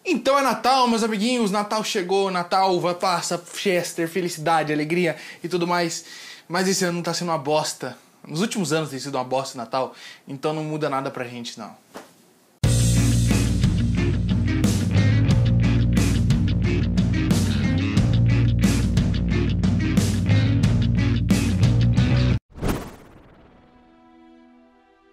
Então é Natal, meus amiguinhos, Natal chegou, Natal vai passar, Chester, felicidade, alegria e tudo mais. Mas esse ano tá sendo uma bosta. Nos últimos anos tem sido uma bosta Natal, então não muda nada pra gente não.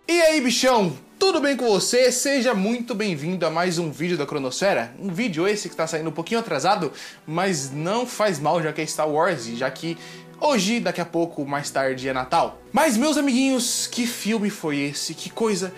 E aí, bichão? Tudo bem com você? Seja muito bem-vindo a mais um vídeo da Cronosfera. Um vídeo esse que tá saindo um pouquinho atrasado, mas não faz mal, já que é Star Wars, já que hoje, daqui a pouco, mais tarde, é Natal. Mas, meus amiguinhos, que filme foi esse? Que coisa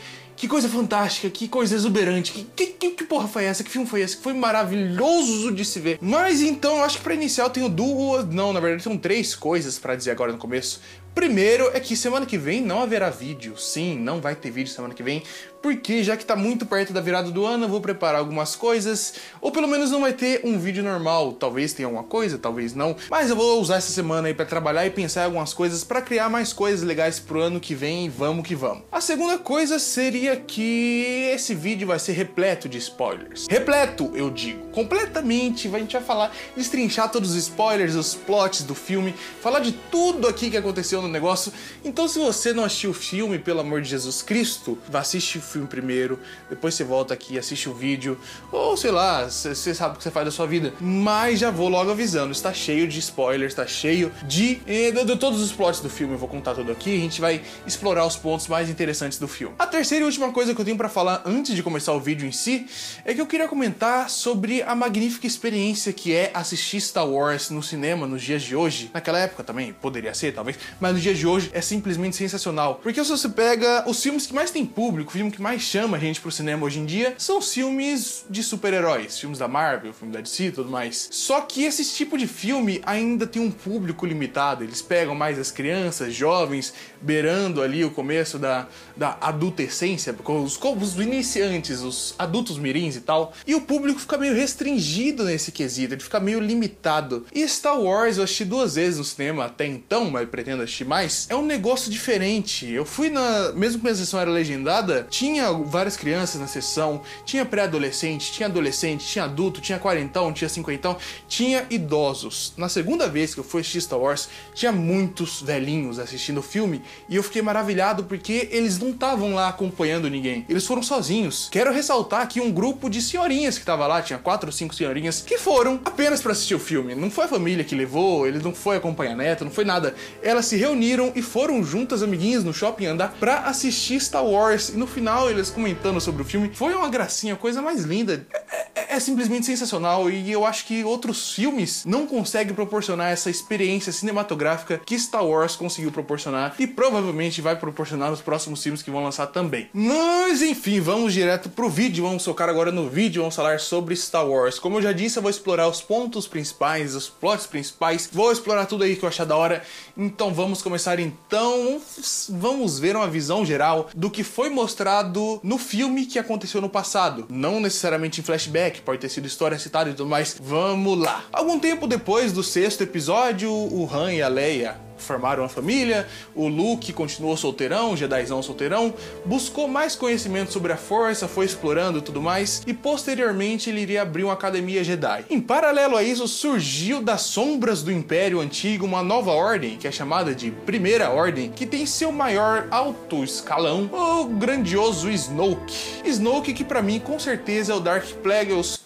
fantástica, que coisa exuberante, que porra foi essa? Que filme foi esse? Que foi maravilhoso de se ver. Mas então, eu acho que pra iniciar eu tenho na verdade são três coisas pra dizer agora no começo. Primeiro é que semana que vem não haverá vídeo. Sim, não vai ter vídeo semana que vem, porque já que tá muito perto da virada do ano, eu vou preparar algumas coisas, ou pelo menos não vai ter um vídeo normal. Talvez tenha alguma coisa, talvez não, mas eu vou usar essa semana aí pra trabalhar e pensar em algumas coisas pra criar mais coisas legais pro ano que vem e vamos que vamos. A segunda coisa seria que esse vídeo vai ser repleto de spoilers. Repleto, eu digo, completamente. A gente vai falar, destrinchar todos os spoilers, os plots do filme, falar de tudo aqui que aconteceu no negócio. Então, se você não assistiu o filme, pelo amor de Jesus Cristo, vá assistir o filme primeiro, depois você volta aqui e assiste o vídeo, ou sei lá, você sabe o que você faz da sua vida. Mas já vou logo avisando, está cheio de spoilers, está cheio de todos os plots do filme. Eu vou contar tudo aqui, a gente vai explorar os pontos mais interessantes do filme. A terceira e última coisa que eu tenho pra falar antes de começar o vídeo em si é que eu queria comentar sobre a magnífica experiência que é assistir Star Wars no cinema nos dias de hoje. Naquela época também poderia ser, talvez, mas nos dias de hoje é simplesmente sensacional. Porque se você pega os filmes que mais tem público, o filme que mais chama a gente pro cinema hoje em dia, são os filmes de super-heróis, filmes da Marvel, filme da DC e tudo mais. Só que esse tipo de filme ainda tem um público limitado, eles pegam mais as crianças, jovens, beirando ali o começo da adultescência, os iniciantes, os adultos mirins e tal, e o público fica meio restringido nesse quesito, ele fica meio limitado. E Star Wars eu assisti 2 vezes no cinema até então, mas pretendo assistir mais, é um negócio diferente. Eu fui mesmo que a sessão era legendada, tinha várias crianças na sessão, tinha pré-adolescente, tinha adolescente, tinha adulto, tinha quarentão, tinha cinquentão, tinha idosos. Na segunda vez que eu fui assistir Star Wars, tinha muitos velhinhos assistindo o filme, e eu fiquei maravilhado porque eles não estavam lá acompanhando ninguém, eles foram sozinhos. Quero ressaltar aqui um grupo de senhorinhas que tava lá, tinha 4 ou 5 senhorinhas, que foram apenas pra assistir o filme. Não foi a família que levou, eles não foi acompanhar neto, não foi nada. Elas se reuniram e foram juntas, amiguinhas, no shopping andar pra assistir Star Wars. E no final, eles comentando sobre o filme. Foi uma gracinha, a coisa mais linda. É simplesmente sensacional. E eu acho que outros filmes não conseguem proporcionar essa experiência cinematográfica que Star Wars conseguiu proporcionar. E provavelmente vai proporcionar nos próximos filmes que vão lançar também. Mas enfim, vamos direto pro vídeo. Vamos focar agora no vídeo. Vamos falar sobre Star Wars. Como eu já disse, eu vou explorar os pontos principais, os plots principais. Vou explorar tudo aí que eu achar da hora. Então vamos começar então. Vamos ver uma visão geral do que foi mostrado no filme que aconteceu no passado. Não necessariamente em flashback, pode ter sido história citada e tudo mais. Vamos lá. Algum tempo depois do 6º episódio, o Han e a Leia formaram uma família, o Luke continuou solteirão, Jedizão solteirão, buscou mais conhecimento sobre a força, foi explorando tudo mais, e posteriormente ele iria abrir uma academia Jedi. Em paralelo a isso, surgiu das sombras do Império Antigo uma nova ordem, que é chamada de Primeira Ordem, que tem seu maior alto escalão, o grandioso Snoke. Snoke que pra mim com certeza é o Darth Plagueis,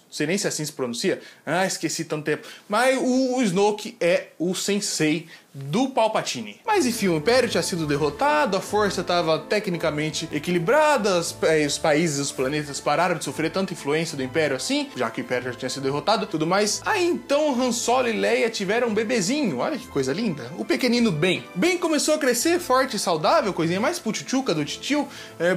não sei nem se assim se pronuncia, esqueci tanto tempo, mas o Snoke é o sensei do Palpatine. Mas enfim, o Império tinha sido derrotado, a força estava tecnicamente equilibrada, os países, os planetas pararam de sofrer tanta influência do Império assim, já que o Império já tinha sido derrotado e tudo mais. Aí então Han Solo e Leia tiveram um bebezinho, olha que coisa linda, o pequenino Ben. Ben começou a crescer forte e saudável, coisinha mais puchuchuca do titio,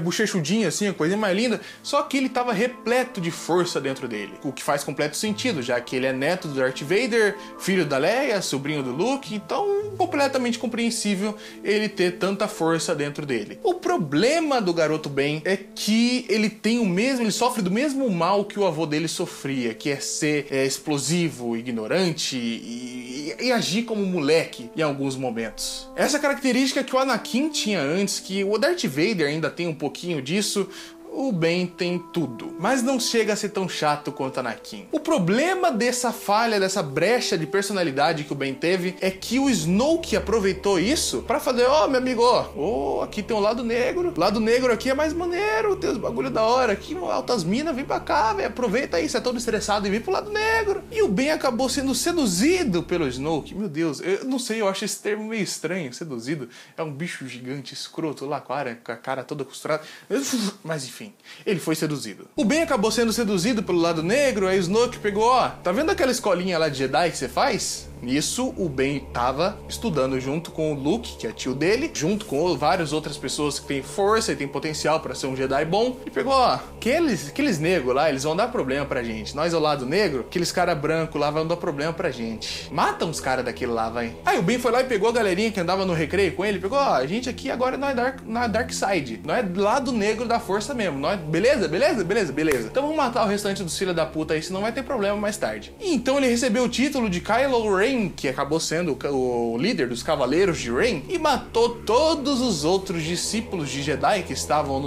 bochechudinho assim, a coisinha mais linda, só que ele estava repleto de força dentro dele, o que faz completo sentido, já que ele é neto do Darth Vader, filho da Leia, sobrinho do Luke, então completamente compreensível ele ter tanta força dentro dele. O problema do garoto Ben é que ele sofre do mesmo mal que o avô dele sofria, que é ser explosivo, ignorante e agir como moleque em alguns momentos. Essa característica que o Anakin tinha antes, que o Darth Vader ainda tem um pouquinho disso, o Ben tem tudo, mas não chega a ser tão chato quanto Anakin. O problema dessa falha, dessa brecha de personalidade que o Ben teve, é que o Snoke aproveitou isso pra fazer, ó, meu amigo, ó, aqui tem um lado negro. O lado negro aqui é mais maneiro, tem os bagulho da hora aqui, altas minas, vem pra cá, velho, aproveita aí, você é todo estressado e vem pro lado negro. E o Ben acabou sendo seduzido pelo Snoke. Meu Deus, eu não sei, eu acho esse termo meio estranho, seduzido. É um bicho gigante, escroto lá com a cara toda costurada. Mas enfim, ele foi seduzido. O Ben acabou sendo seduzido pelo lado negro, aí o Snoke pegou, ó, tá vendo aquela escolinha lá de Jedi que você faz? Nisso, o Ben tava estudando junto com o Luke, que é tio dele, junto com várias outras pessoas que têm força e têm potencial pra ser um Jedi bom. E pegou, ó, aqueles negros lá, eles vão dar problema pra gente. Nós, ao lado negro, aqueles cara branco lá vão dar problema pra gente. Mata uns caras daquele lá, vai. Aí o Ben foi lá e pegou a galerinha que andava no recreio com ele, pegou, ó, a gente aqui agora não é Dark Side, não é lado negro da força mesmo, não é, beleza? Então vamos matar o restante dos filhos da puta aí, senão vai ter problema mais tarde. E então ele recebeu o título de Kylo Ren, que acabou sendo o líder dos Cavaleiros de Ren, e matou todos os outros discípulos de Jedi que estavam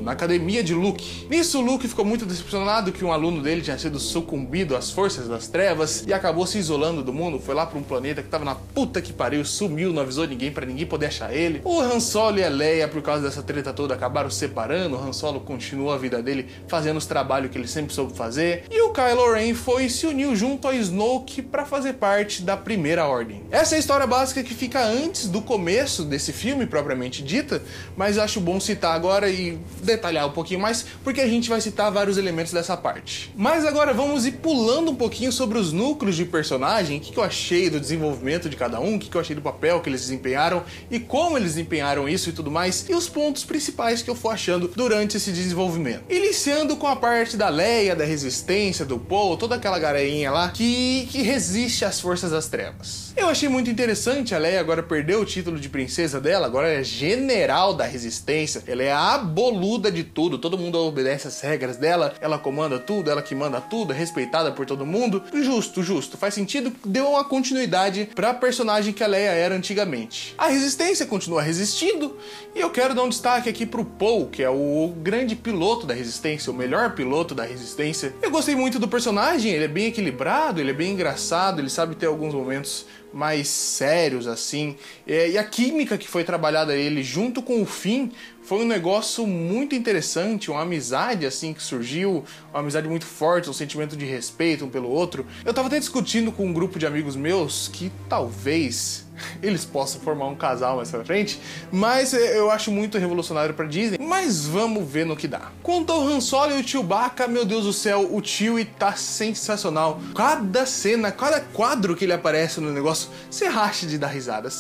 na academia de Luke. Nisso, Luke ficou muito decepcionado que um aluno dele tinha sido sucumbido às forças das trevas e acabou se isolando do mundo, foi lá para um planeta que tava na puta que pariu, sumiu, não avisou ninguém pra ninguém poder achar ele. O Han Solo e a Leia, por causa dessa treta toda, acabaram se separando. O Han Solo continuou a vida dele fazendo os trabalhos que ele sempre soube fazer, e o Kylo Ren foi e se uniu junto a Snoke para fazer parte da Primeira Ordem. Essa é a história básica que fica antes do começo desse filme propriamente dita, mas acho bom citar agora e detalhar um pouquinho mais, porque a gente vai citar vários elementos dessa parte. Mas agora vamos ir pulando um pouquinho sobre os núcleos de personagem, o que eu achei do desenvolvimento de cada um, o que eu achei do papel que eles desempenharam e como eles desempenharam isso e tudo mais, e os pontos principais que eu for achando durante esse desenvolvimento. Iniciando com a parte da Leia, da Resistência, do Poe, toda aquela galerinha lá que resiste às forças das trevas. Eu achei muito interessante, a Leia agora perdeu o título de princesa dela, agora é general da Resistência, ela é a boluda de tudo, todo mundo obedece às regras dela, ela comanda tudo, ela que manda tudo, é respeitada por todo mundo. Justo, faz sentido, deu uma continuidade pra personagem que a Leia era antigamente. A Resistência continua resistindo, e eu quero dar um destaque aqui pro Poe, que é o grande piloto da Resistência, o melhor piloto da Resistência. Eu gostei muito do personagem, ele é bem equilibrado, ele é bem engraçado, ele sabe ter alguns momentos mais sérios assim, e a química que foi trabalhada ele junto com o Finn foi um negócio muito interessante, uma amizade assim que surgiu, uma amizade muito forte, um sentimento de respeito um pelo outro. Eu tava até discutindo com um grupo de amigos meus que talvez eles possam formar um casal mais pra frente, mas eu acho muito revolucionário pra Disney, mas vamos ver no que dá. Quanto ao Han Solo e o Chewbacca, meu Deus do céu, o Chewie tá sensacional. Cada cena, cada quadro que ele aparece no negócio, você racha de dar risada,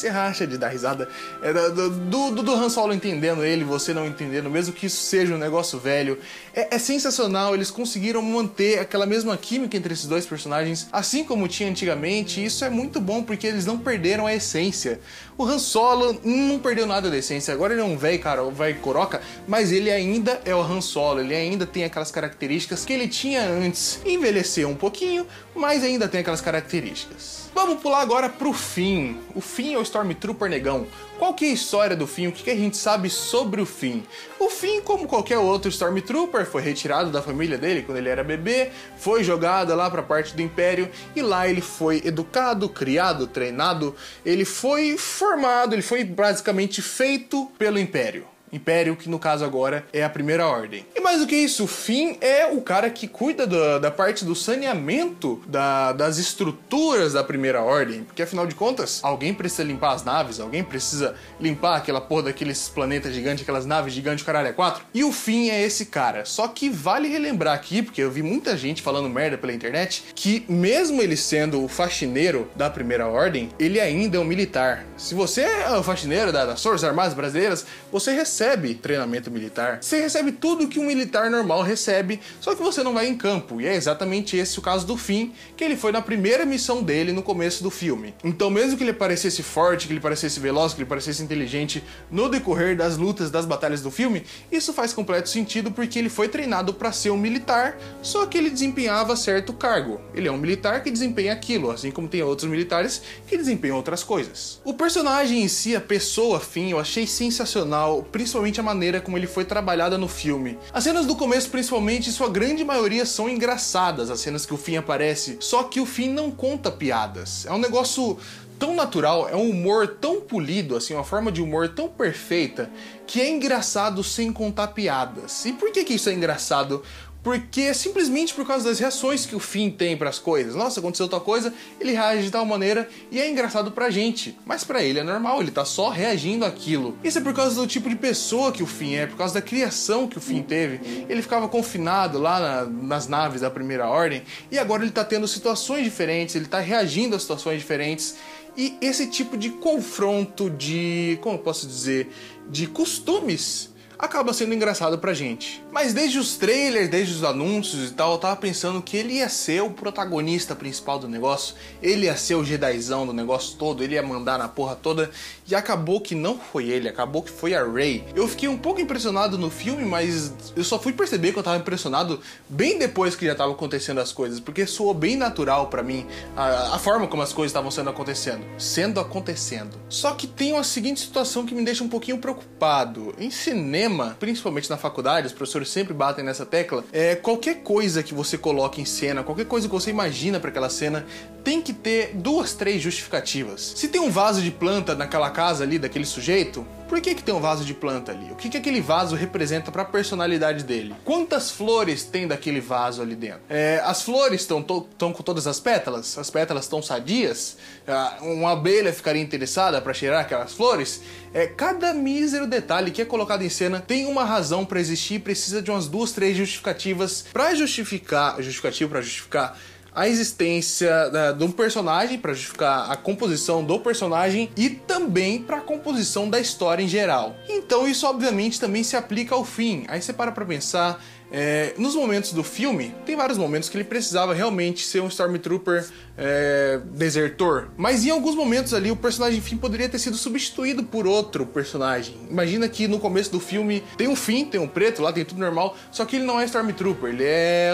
do Han Solo entendendo ele, você não entendendo, mesmo que isso seja um negócio velho. É sensacional, eles conseguiram manter aquela mesma química entre esses dois personagens, assim como tinha antigamente, e isso é muito bom porque eles não perderam a essência. O Han Solo não perdeu nada da essência, agora ele é um velho coroca, mas ele ainda é o Han Solo, ele ainda tem aquelas características que ele tinha antes. Envelheceu um pouquinho, mas ainda tem aquelas características. Vamos pular agora pro Finn. O Finn é o Stormtrooper negão. Qual que é a história do Finn? O que a gente sabe sobre o Finn? O Finn, como qualquer outro Stormtrooper, foi retirado da família dele quando ele era bebê, foi jogado lá pra parte do Império, e lá ele foi educado, criado, treinado, ele foi formado, ele foi basicamente feito pelo Império. Império, que no caso agora é a Primeira Ordem. E mais do que isso, o Finn é o cara que cuida da parte do saneamento das estruturas da Primeira Ordem, porque afinal de contas, alguém precisa limpar as naves, alguém precisa limpar aquela porra daqueles planetas gigantes, aquelas naves gigantes, caralho, é 4. E o Finn é esse cara. Só que vale relembrar aqui, porque eu vi muita gente falando merda pela internet, que mesmo ele sendo o faxineiro da Primeira Ordem, ele ainda é um militar. Se você é o faxineiro das Forças Armadas Brasileiras, você recebe treinamento militar, você recebe tudo que um militar normal recebe, só que você não vai em campo, e é exatamente esse o caso do Finn, que ele foi na primeira missão dele no começo do filme. Então mesmo que ele parecesse forte, que ele parecesse veloz, que ele parecesse inteligente no decorrer das lutas, das batalhas do filme, isso faz completo sentido porque ele foi treinado para ser um militar, só que ele desempenhava certo cargo. Ele é um militar que desempenha aquilo, assim como tem outros militares que desempenham outras coisas. O personagem em si, a pessoa Finn, eu achei sensacional, principalmente principalmente a maneira como ele foi trabalhada no filme. As cenas do começo, principalmente, sua grande maioria são engraçadas, as cenas que o Finn aparece, só que o Finn não conta piadas. É um negócio tão natural, é um humor tão polido, assim, uma forma de humor tão perfeita, que é engraçado sem contar piadas. E por que isso é engraçado? Porque é simplesmente por causa das reações que o Finn tem pras coisas. Nossa, aconteceu tal coisa, ele reage de tal maneira e é engraçado pra gente. Mas pra ele é normal, ele tá só reagindo àquilo. Isso é por causa do tipo de pessoa que o Finn é, por causa da criação que o Finn teve. Ele ficava confinado lá nas naves da Primeira Ordem e agora ele tá tendo situações diferentes, ele tá reagindo a situações diferentes. E esse tipo de confronto de, como eu posso dizer, de costumes acaba sendo engraçado pra gente. Mas desde os trailers, desde os anúncios e tal, eu tava pensando que ele ia ser o protagonista principal do negócio, ele ia ser o Jedizão do negócio todo, ele ia mandar na porra toda, e acabou que não foi ele, acabou que foi a Rey. Eu fiquei um pouco impressionado no filme, mas eu só fui perceber que eu tava impressionado bem depois que já tava acontecendo as coisas, porque soou bem natural pra mim a forma como as coisas estavam acontecendo. Só que tem uma seguinte situação que me deixa um pouquinho preocupado. Em cinema, principalmente na faculdade, os professores sempre batem nessa tecla, qualquer coisa que você coloque em cena, qualquer coisa que você imagina para aquela cena, tem que ter 2, 3 justificativas. Se tem um vaso de planta naquela casa ali, daquele sujeito, por que tem um vaso de planta ali? O que aquele vaso representa para a personalidade dele? Quantas flores tem daquele vaso ali dentro? As flores estão com todas as pétalas estão sadias? Uma abelha ficaria interessada para cheirar aquelas flores? Cada mísero detalhe que é colocado em cena tem uma razão para existir e precisa de umas 2, 3 justificativas para justificar a existência de um personagem, para justificar a composição do personagem e também para a composição da história em geral. Então isso obviamente também se aplica ao Finn. Aí você para pensar, nos momentos do filme, tem vários momentos que ele precisava realmente ser um Stormtrooper desertor, mas em alguns momentos ali o personagem Finn poderia ter sido substituído por outro personagem. Imagina que no começo do filme tem um Finn, tem um preto lá, tem tudo normal, só que ele não é Stormtrooper, ele é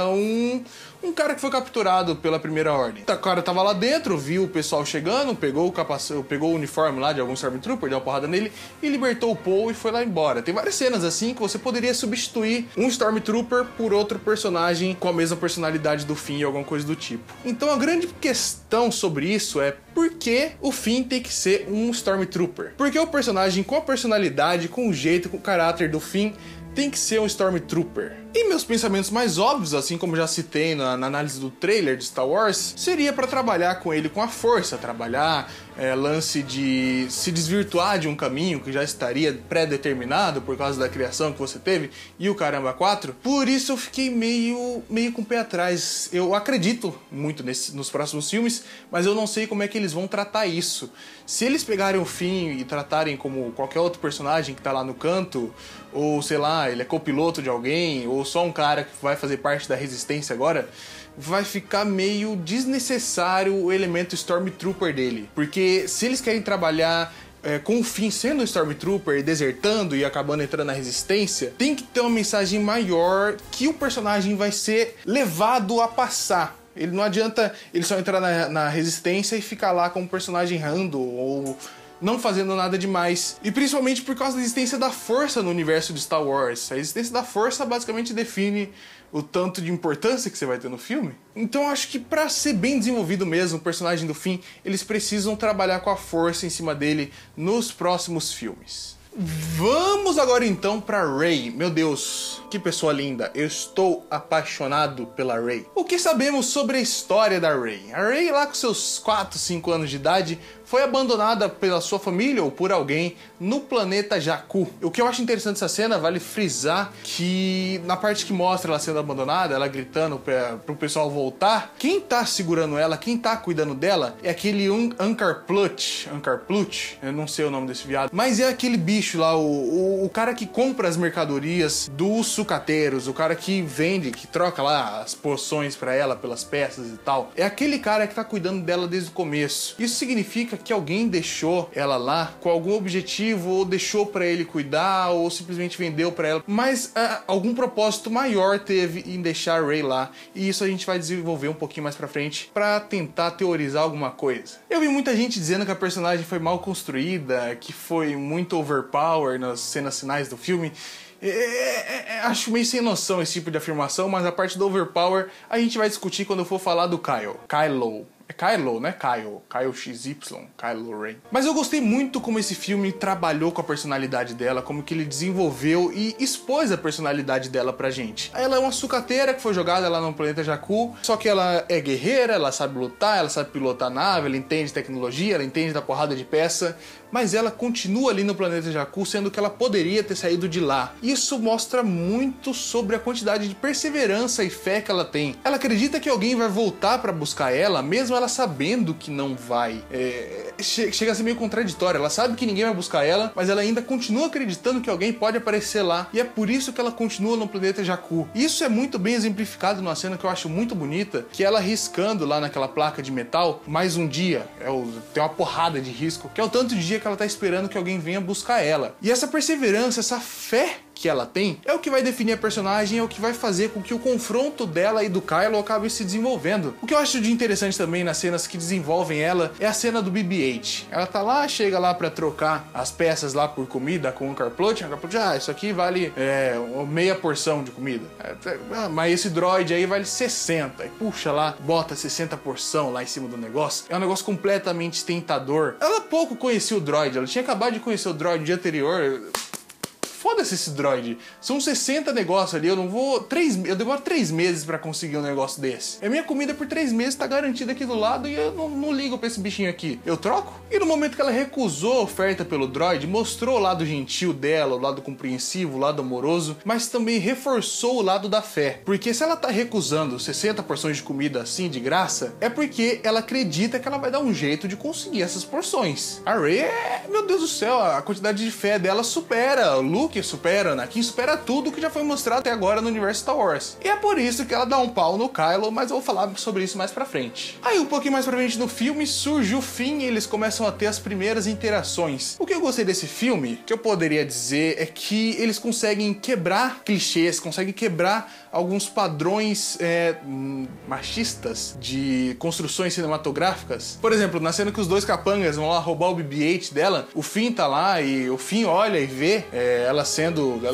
um cara que foi capturado pela Primeira Ordem. O cara tava lá dentro, viu o pessoal chegando, pegou o uniforme lá de algum Stormtrooper, deu uma porrada nele e libertou o Poe e foi lá embora. Tem várias cenas assim que você poderia substituir um Stormtrooper por outro personagem com a mesma personalidade do Finn ou alguma coisa do tipo. Então a grande questão sobre isso é por que o Finn tem que ser um Stormtrooper? Porque o personagem com a personalidade, com o jeito, com o caráter do Finn tem que ser um Stormtrooper. E meus pensamentos mais óbvios, assim como já citei na análise do trailer de Star Wars, seria para trabalhar com ele com a força, trabalhar lance de se desvirtuar de um caminho que já estaria pré-determinado por causa da criação que você teve e o caramba 4. Por isso eu fiquei meio com o pé atrás. Eu acredito muito nos próximos filmes, mas eu não sei como é que eles vão tratar isso. Se eles pegarem o Finn e tratarem como qualquer outro personagem que tá lá no canto, ou sei lá, ele é copiloto de alguém, ou só um cara que vai fazer parte da resistência agora, vai ficar meio desnecessário o elemento Stormtrooper dele. Porque se eles querem trabalhar com o Finn sendo um Stormtrooper, desertando e acabando entrando na resistência, tem que ter uma mensagem maior que o personagem vai ser levado a passar. Ele não adianta ele só entrar na resistência e ficar lá como personagem random ou não fazendo nada demais. E principalmente por causa da existência da força no universo de Star Wars. A existência da força basicamente define o tanto de importância que você vai ter no filme. Então eu acho que pra ser bem desenvolvido mesmo o personagem do Finn, eles precisam trabalhar com a força em cima dele nos próximos filmes. Vamos agora então pra Rey. Meu Deus, que pessoa linda. Eu estou apaixonado pela Rey. O que sabemos sobre a história da Rey? A Rey, lá com seus 4, 5 anos de idade, foi abandonada pela sua família ou por alguém no planeta Jakku. O que eu acho interessante dessa cena, vale frisar que na parte que mostra ela sendo abandonada, ela gritando pro pessoal voltar, quem tá segurando ela, quem tá cuidando dela, é aquele Unkar Plutt, eu não sei o nome desse viado, mas é aquele bicho lá, o cara que compra as mercadorias dos sucateiros, o cara que vende, que troca lá as porções pra ela pelas peças e tal. É aquele cara que tá cuidando dela desde o começo. Isso significa que alguém deixou ela lá com algum objetivo, ou deixou pra ele cuidar, ou simplesmente vendeu pra ela. Mas algum propósito maior teve em deixar a Rey lá. E isso a gente vai desenvolver um pouquinho mais pra frente pra tentar teorizar alguma coisa. Eu vi muita gente dizendo que a personagem foi mal construída, que foi muito overpower nas cenas finais do filme. Acho meio sem noção esse tipo de afirmação, mas a parte do overpower a gente vai discutir quando eu for falar do Kylo. É Kylo, né? Kylo XY, Kylo Ren. Mas eu gostei muito como esse filme trabalhou com a personalidade dela, como que ele desenvolveu e expôs a personalidade dela pra gente. Ela é uma sucateira que foi jogada lá no planeta Jakku, só que ela é guerreira, ela sabe lutar, ela sabe pilotar nave, ela entende tecnologia, ela entende da porrada de peça, mas ela continua ali no planeta Jakku, sendo que ela poderia ter saído de lá. Isso mostra muito sobre a quantidade de perseverança e fé que ela tem. Ela acredita que alguém vai voltar pra buscar ela, mesmo ela sabendo que não vai. Chega a ser meio contraditório. Ela sabe que ninguém vai buscar ela, mas ela ainda continua acreditando que alguém pode aparecer lá. E é por isso que ela continua no planeta Jakku. Isso é muito bem exemplificado numa cena que eu acho muito bonita, que ela riscando lá naquela placa de metal, mais um dia. Tem uma porrada de risco, que é o tanto de dia que ela tá esperando que alguém venha buscar ela. E essa perseverança, essa fé que ela tem, é o que vai definir a personagem, é o que vai fazer com que o confronto dela e do Kylo acabe se desenvolvendo. O que eu acho de interessante também nas cenas que desenvolvem ela é a cena do BB-8. Ela tá lá, chega lá pra trocar as peças lá por comida com o Carplot. O Carplot, isso aqui vale meia porção de comida. Mas esse droid aí vale 60. E puxa lá, bota 60 porção lá em cima do negócio. É um negócio completamente tentador. Ela pouco conhecia o droid, ela tinha acabado de conhecer o droid no dia anterior. Foda-se esse droid. São 60 negócios ali, eu demoro 3 meses pra conseguir um negócio desse. A minha comida por 3 meses tá garantida aqui do lado e eu não ligo pra esse bichinho aqui. Eu troco? E no momento que ela recusou a oferta pelo droid, mostrou o lado gentil dela, o lado compreensivo, o lado amoroso, mas também reforçou o lado da fé. Porque se ela tá recusando 60 porções de comida assim, de graça, é porque ela acredita que ela vai dar um jeito de conseguir essas porções. A Rey, meu Deus do céu, a quantidade de fé dela supera o Luke, supera Anakin, supera tudo que já foi mostrado até agora no universo Star Wars. E é por isso que ela dá um pau no Kylo, mas eu vou falar sobre isso mais pra frente. Aí um pouquinho mais pra frente no filme surge o Finn e eles começam a ter as primeiras interações. O que eu gostei desse filme, que eu poderia dizer, é que eles conseguem quebrar clichês, conseguem quebrar alguns padrões machistas de construções cinematográficas. Por exemplo, na cena que os dois capangas vão lá roubar o BB-8 dela, o Finn tá lá e o Finn olha e vê ela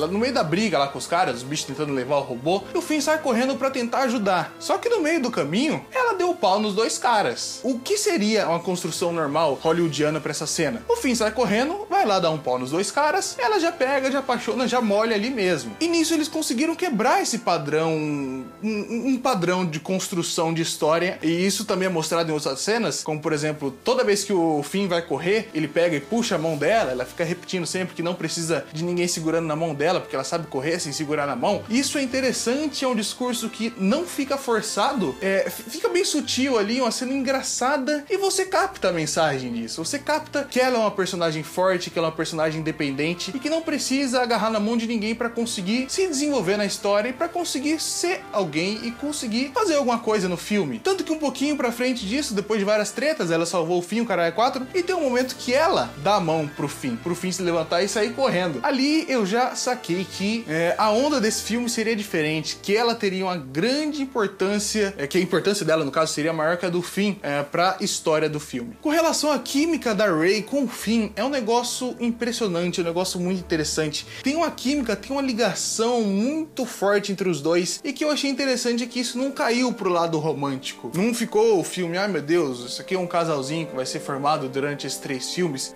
no meio da briga lá com os caras, os bichos tentando levar o robô, e o Finn sai correndo pra tentar ajudar. Só que no meio do caminho, ela deu o pau nos dois caras. O que seria uma construção normal hollywoodiana pra essa cena? O Finn sai correndo, vai lá dar um pau nos dois caras, ela já pega, já apaixona, já molha ali mesmo. E nisso eles conseguiram quebrar esse padrão, um padrão de construção de história, e isso também é mostrado em outras cenas, como por exemplo, toda vez que o Finn vai correr, ele pega e puxa a mão dela, ela fica repetindo sempre que não precisa de ninguém segurando na mão dela, porque ela sabe correr sem segurar na mão. Isso é interessante, é um discurso que não fica forçado, fica bem sutil ali, uma cena engraçada, e você capta a mensagem disso, você capta que ela é uma personagem forte, que ela é uma personagem independente, e que não precisa agarrar na mão de ninguém pra conseguir se desenvolver na história e pra conseguir ser alguém e conseguir fazer alguma coisa no filme. Tanto que um pouquinho pra frente disso, depois de várias tretas, ela salvou o Finn, o caralho 4, e tem um momento que ela dá a mão pro Finn se levantar e sair correndo. Ali eu já saquei que a onda desse filme seria diferente, que ela teria uma grande importância, que a importância dela, no caso, seria maior que a do Finn pra história do filme. Com relação à química da Rey com o Finn, é um negócio impressionante, um negócio muito interessante. Tem uma química, tem uma ligação muito forte entre os dois, e que eu achei interessante que isso não caiu pro lado romântico. Não ficou o filme, ai meu Deus, isso aqui é um casalzinho que vai ser formado durante esses 3 filmes.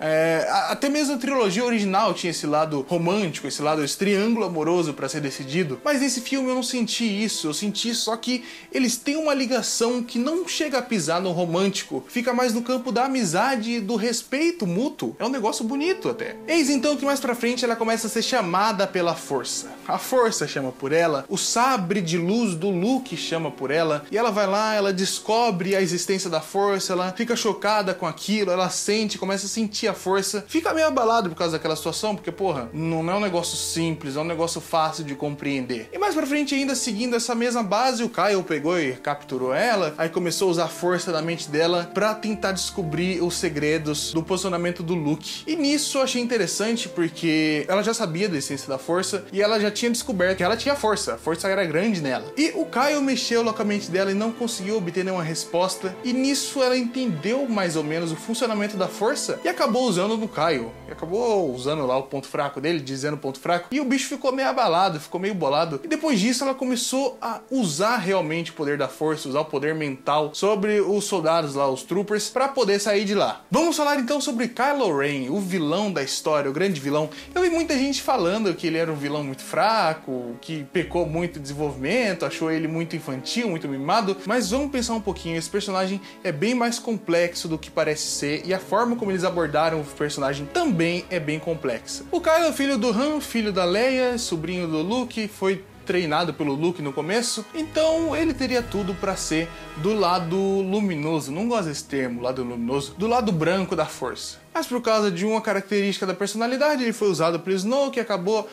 Até mesmo a trilogia original tinha esse lado romântico, esse triângulo amoroso pra ser decidido, mas nesse filme eu não senti isso, eu senti só que eles têm uma ligação que não chega a pisar no romântico, fica mais no campo da amizade e do respeito mútuo. É um negócio bonito até. Eis então que mais pra frente ela começa a ser chamada pela força. a força chama por ela, o sabre de luz do Luke chama por ela, e ela vai lá, ela descobre a existência da força, ela fica chocada com aquilo, ela sente, começa a sentir a força, fica meio abalado por causa daquela situação, porque, porra, não é um negócio simples, é um negócio fácil de compreender. E mais pra frente ainda, seguindo essa mesma base, o Kyle pegou e capturou ela, aí começou a usar a força da mente dela pra tentar descobrir os segredos do posicionamento do Luke. E nisso eu achei interessante, porque ela já sabia da essência da força, e ela já tinha descoberto que ela tinha força, a força era grande nela. E o Kyle mexeu com a mente dela e não conseguiu obter nenhuma resposta, e nisso ela entendeu mais ou menos o funcionamento da força, e acabou usando no Kyle. E acabou usando lá o ponto fraco dele, dizendo o ponto fraco, e o bicho ficou meio abalado, ficou meio bolado. E depois disso ela começou a usar realmente o poder da força, usar o poder mental sobre os soldados lá, os troopers, pra poder sair de lá. Vamos falar então sobre Kylo Ren, o vilão da história, o grande vilão. Eu vi muita gente falando que ele era um vilão muito fraco, que pecou muito em desenvolvimento, achou ele muito infantil, muito mimado, mas vamos pensar um pouquinho, esse personagem é bem mais complexo do que parece ser, e a forma como eles abordaram o personagem também é bem complexa. O Kylo é filho do Han, filho da Leia, sobrinho do Luke, foi treinado pelo Luke no começo, então ele teria tudo pra ser do lado luminoso, não gosto desse termo, lado luminoso, do lado branco da força. Mas por causa de uma característica da personalidade, ele foi usado pelo Snoke e acabou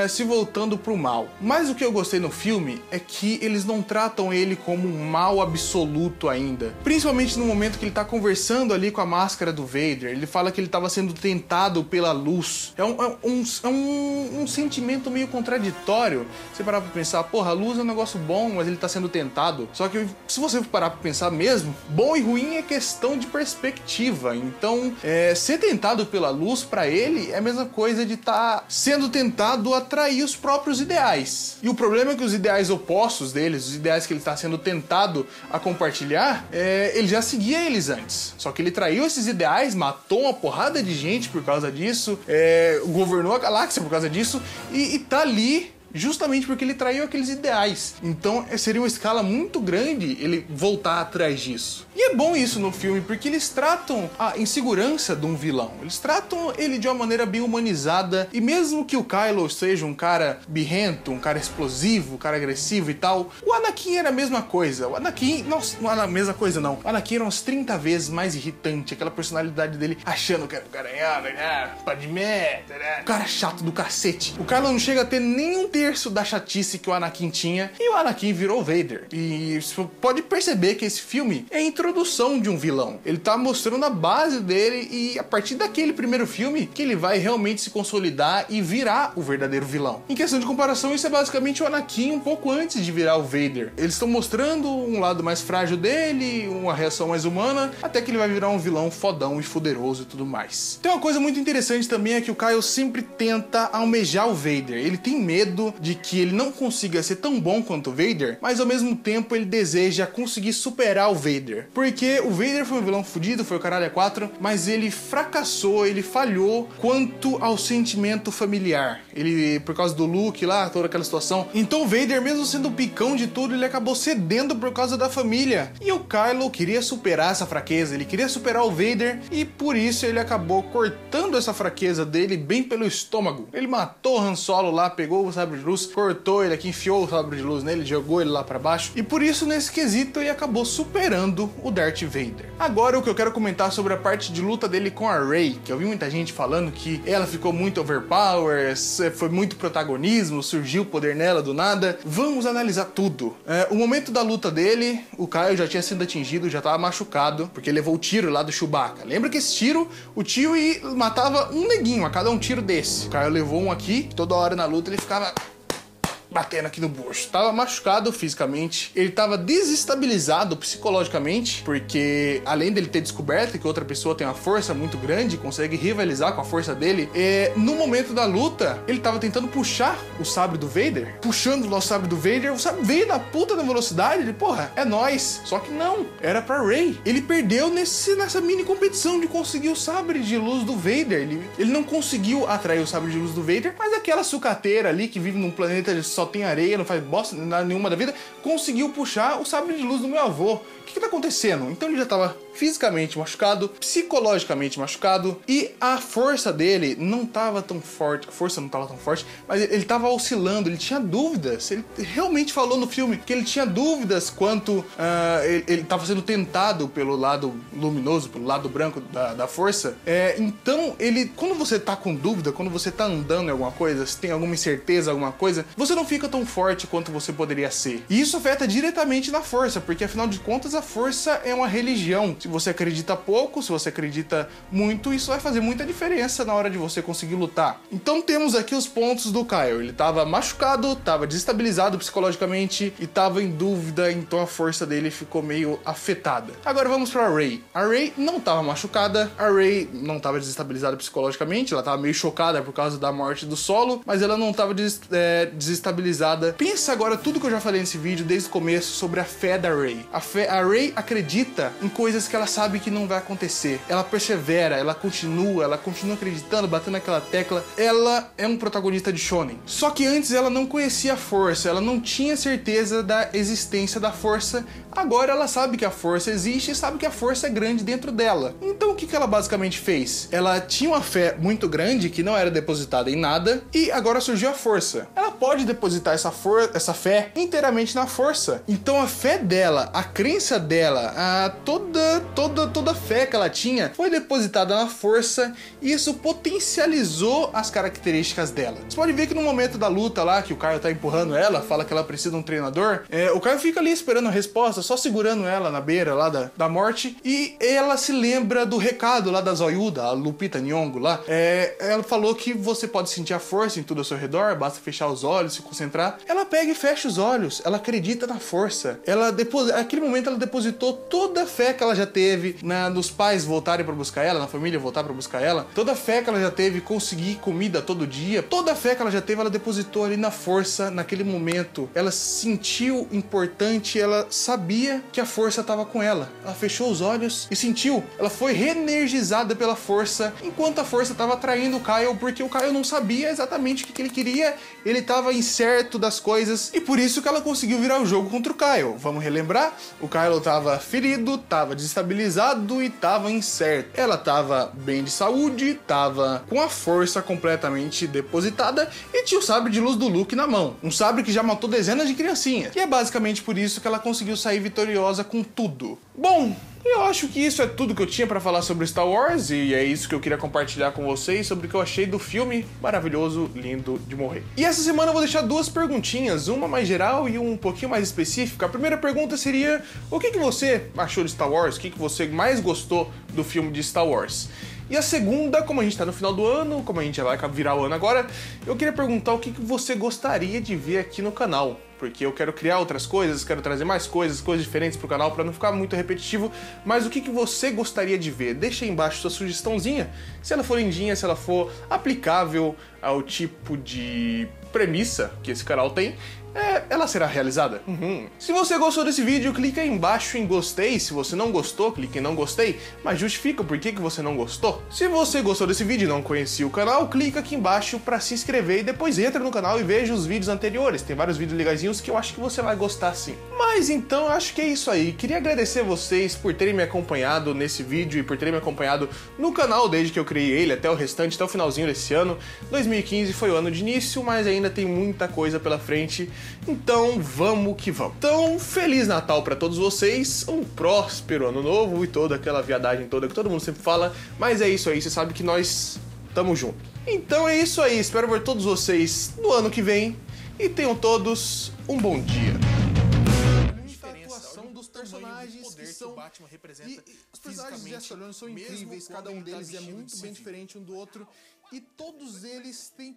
se voltando pro mal. Mas o que eu gostei no filme é que eles não tratam ele como um mal absoluto ainda. Principalmente no momento que ele tá conversando ali com a máscara do Vader. Ele fala que ele estava sendo tentado pela luz. É um sentimento meio contraditório. Você parar pra pensar, porra, a luz é um negócio bom, mas ele tá sendo tentado. Só que se você parar pra pensar mesmo, bom e ruim é questão de perspectiva. Então, ser tentado pela luz pra ele é a mesma coisa de estar sendo tentado a atrair os próprios ideais. E o problema é que os ideais opostos deles, os ideais que ele está sendo tentado a compartilhar, ele já seguia eles antes. Só que ele traiu esses ideais, matou uma porrada de gente por causa disso, governou a galáxia por causa disso, e tá ali justamente porque ele traiu aqueles ideais. Então seria uma escala muito grande ele voltar atrás disso. E é bom isso no filme, porque eles tratam a insegurança de um vilão. Eles tratam ele de uma maneira bem humanizada, e mesmo que o Kylo seja um cara birrento, um cara explosivo, um cara agressivo e tal, o Anakin era a mesma coisa. O Anakin, não era a mesma coisa não. O Anakin era umas 30 vezes mais irritante, aquela personalidade dele achando que era o cara, Padmé, o cara chato do cacete. O Kylo não chega a ter nem um terço da chatice que o Anakin tinha, e o Anakin virou Vader. E você pode perceber que esse filme é a introdução de um vilão. Ele tá mostrando a base dele, e a partir daquele primeiro filme que ele vai realmente se consolidar e virar o verdadeiro vilão. Em questão de comparação, isso é basicamente o Anakin um pouco antes de virar o Vader. Eles estão mostrando um lado mais frágil dele, uma reação mais humana, até que ele vai virar um vilão fodão e fuderoso e tudo mais. Tem uma coisa muito interessante também, é que o Kylo sempre tenta almejar o Vader. Ele tem medo de que ele não consiga ser tão bom quanto o Vader, mas ao mesmo tempo ele deseja conseguir superar o Vader. Porque o Vader foi um vilão fudido, foi o caralho A4, mas ele fracassou, ele falhou quanto ao sentimento familiar. Ele, por causa do Luke lá, toda aquela situação. Então o Vader, mesmo sendo o picão de tudo, ele acabou cedendo por causa da família. E o Kylo queria superar essa fraqueza, ele queria superar o Vader, e por isso ele acabou cortando essa fraqueza dele bem pelo estômago. Ele matou o Han Solo lá, pegou o sabre de luz, cortou ele aqui, enfiou o sabre de luz nele, jogou ele lá pra baixo, e por isso nesse quesito ele acabou superando o Darth Vader. Agora o que eu quero comentar sobre a parte de luta dele com a Rey, que eu vi muita gente falando que ela ficou muito overpower, foi muito protagonismo, surgiu o poder nela do nada. Vamos analisar tudo. O momento da luta dele, o Kylo já tinha sido atingido, já tava machucado, porque levou o tiro lá do Chewbacca. Lembra que esse tiro, o tio matava um neguinho a cada um tiro desse. O Kylo levou um aqui, toda hora na luta ele ficava batendo aqui no bucho. Tava machucado fisicamente, ele tava desestabilizado psicologicamente, porque além dele ter descoberto que outra pessoa tem uma força muito grande, consegue rivalizar com a força dele, no momento da luta, ele tava tentando puxar o sabre do Vader, puxando o sabre do Vader, o sabre veio da puta da velocidade, ele, porra, é nóis. Só que não, era pra Rey. Ele perdeu nessa mini competição de conseguir o sabre de luz do Vader. Ele não conseguiu atrair o sabre de luz do Vader, mas aquela sucateira ali que vive num planeta de só tem areia, não faz bosta nenhuma da vida, conseguiu puxar o sabre de luz do meu avô. O que tá acontecendo? Então ele já tava fisicamente machucado, psicologicamente machucado, e a força dele não tava tão forte, mas ele tava oscilando, ele tinha dúvidas. Ele realmente falou no filme que ele tinha dúvidas quanto ele tava sendo tentado pelo lado luminoso, pelo lado branco da força. Então, quando você tá com dúvida, quando você tá andando em alguma coisa, se tem alguma incerteza, alguma coisa, você não fica tão forte quanto você poderia ser. E isso afeta diretamente na força, porque afinal de contas a força é uma religião. Se você acredita pouco, se você acredita muito, isso vai fazer muita diferença na hora de você conseguir lutar. Então temos aqui os pontos do Kyle. Ele tava machucado, tava desestabilizado psicologicamente e tava em dúvida, então a força dele ficou meio afetada. Agora vamos pra Rey. A Rey não tava machucada, a Rey não tava desestabilizada psicologicamente, ela tava meio chocada por causa da morte do Solo, mas ela não tava desestabilizada. Pensa agora tudo que eu já falei nesse vídeo desde o começo sobre a fé da Rey. A Rey acredita em coisas que ela sabe que não vai acontecer. Ela persevera, ela continua acreditando, batendo naquela tecla. Ela é um protagonista de shonen. Só que antes ela não conhecia a força, ela não tinha certeza da existência da força. Agora ela sabe que a força existe e sabe que a força é grande dentro dela. Então o que ela basicamente fez? Ela tinha uma fé muito grande que não era depositada em nada e agora surgiu a força. Ela pode depositar essa fé inteiramente na força. Então a fé dela, a crença dela, toda a fé que ela tinha foi depositada na força e isso potencializou as características dela. Você pode ver que no momento da luta lá, que o Kyle tá empurrando ela, fala que ela precisa de um treinador, o Kyle fica ali esperando a resposta, só segurando ela na beira lá da morte, e ela se lembra do recado lá da Zoyuda, a Lupita Nyong'o lá. Ela falou que você pode sentir a força em tudo ao seu redor, basta fechar os olhos, se concentrar. Ela pega e fecha os olhos, ela acredita na força. Naquele momento ela depositou toda a fé que ela já teve nos pais voltarem pra buscar ela, na família voltar pra buscar ela, toda a fé que ela já teve em conseguir comida todo dia, toda a fé que ela já teve, ela depositou ali na força, naquele momento. Ela se sentiu importante, ela sabia que a força estava com ela. Ela fechou os olhos e sentiu. Ela foi reenergizada pela força, enquanto a força estava atraindo o Kyle, porque o Kyle não sabia exatamente o que ele queria, ele estava incerto das coisas, e por isso que ela conseguiu virar o jogo contra o Kyle. Vamos relembrar? O Kyle estava ferido, estava desestabilizado e estava incerto. Ela estava bem de saúde, estava com a força completamente depositada e tinha o sabre de luz do Luke na mão. Um sabre que já matou dezenas de criancinhas. E é basicamente por isso que ela conseguiu sair vitoriosa com tudo. Bom, eu acho que isso é tudo que eu tinha pra falar sobre Star Wars, e é isso que eu queria compartilhar com vocês sobre o que eu achei do filme maravilhoso, lindo de morrer. E essa semana eu vou deixar duas perguntinhas, uma mais geral e um pouquinho mais específica. A primeira pergunta seria: o que você achou de Star Wars? O que você mais gostou do filme de Star Wars? E a segunda, como a gente tá no final do ano, como a gente já vai virar o ano agora, eu queria perguntar o que você gostaria de ver aqui no canal. Porque eu quero criar outras coisas, quero trazer mais coisas diferentes pro canal para não ficar muito repetitivo. Mas o que você gostaria de ver? Deixa aí embaixo sua sugestãozinha. Se ela for lindinha, se ela for aplicável ao tipo de premissa que esse canal tem, ela será realizada. Se você gostou desse vídeo, clica aí embaixo em gostei. Se você não gostou, clica em não gostei, mas justifica o porquê que você não gostou. Se você gostou desse vídeo e não conhecia o canal, clica aqui embaixo para se inscrever e depois entra no canal e veja os vídeos anteriores. Tem vários vídeos legaisinhos que eu acho que você vai gostar sim. Mas então eu acho que é isso aí. Queria agradecer vocês por terem me acompanhado nesse vídeo e por terem me acompanhado no canal desde que eu criei ele até o restante, até o finalzinho desse ano. 2015 foi o ano de início, mas ainda tem muita coisa pela frente. Então vamos que vamos. Então, Feliz Natal pra todos vocês, um próspero ano novo e toda aquela viadagem toda que todo mundo sempre fala, mas é isso aí, você sabe que nós estamos juntos. Então é isso aí, espero ver todos vocês no ano que vem e tenham todos um bom dia. A atuação dos personagens que são... os personagens de Astronauts são incríveis, cada um deles é muito bem diferente um do outro e todos eles têm